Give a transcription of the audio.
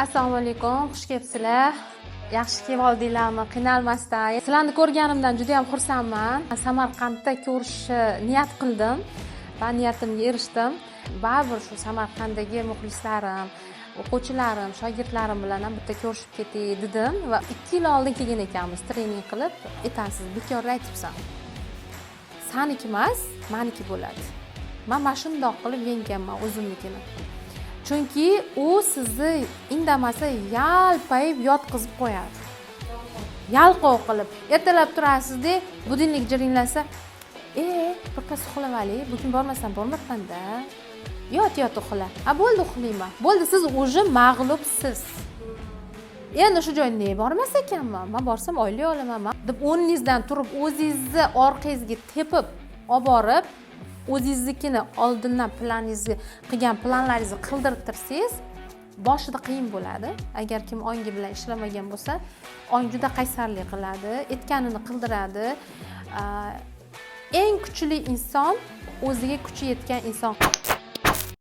Assalomu alaykum, xush kelibsizlar. Yaxshi kelib oldinglarmi? Qiynalmasdan. Sizlarni ko'rganimdan juda ham xursandman. Samarqandda ko'rishni niyat qildim va niyatimga erishdim. Baribir shu Samarqanddagi muxlislarim, o'quvchilarim, shogirdlarim bilan ham bitta ko'rishib ketay dedim va 2 yil oldin kelgan ekanmiz, trening qilib, aytasiz, bekorga aytibsan. Saniki emas, meniki bo'ladi. Men mana shundoq qilib yengganman o'zimnikini. Chunki u sizni indamasa yalpayib yotqizib qo'yadi. Yalqov qilib, ertalab turasizda, budilnik jiringlasa, birpas uxlab olay, bugun bormasam bormayman-da. Yot uxla. Bo'ldi uxlayman. Bo'ldi, siz уже mag'lubsiz. Endi shu joyga bormas ekanman. Men borsam oylik olaman deb o'rningizdan turib, o'zingizni orqangizga tepib, olib borib, o'zingiznikini oldindan planingizga qilgan planlaringizni qildirib tursangiz, boshida qiyin bo'ladi. Agar kim ongi bilan ishlamagan bo'lsa, ong juda qaysarlik qiladi, aytganini qildiradi. Eng kuchli inson o'ziga kuchi yetgan inson.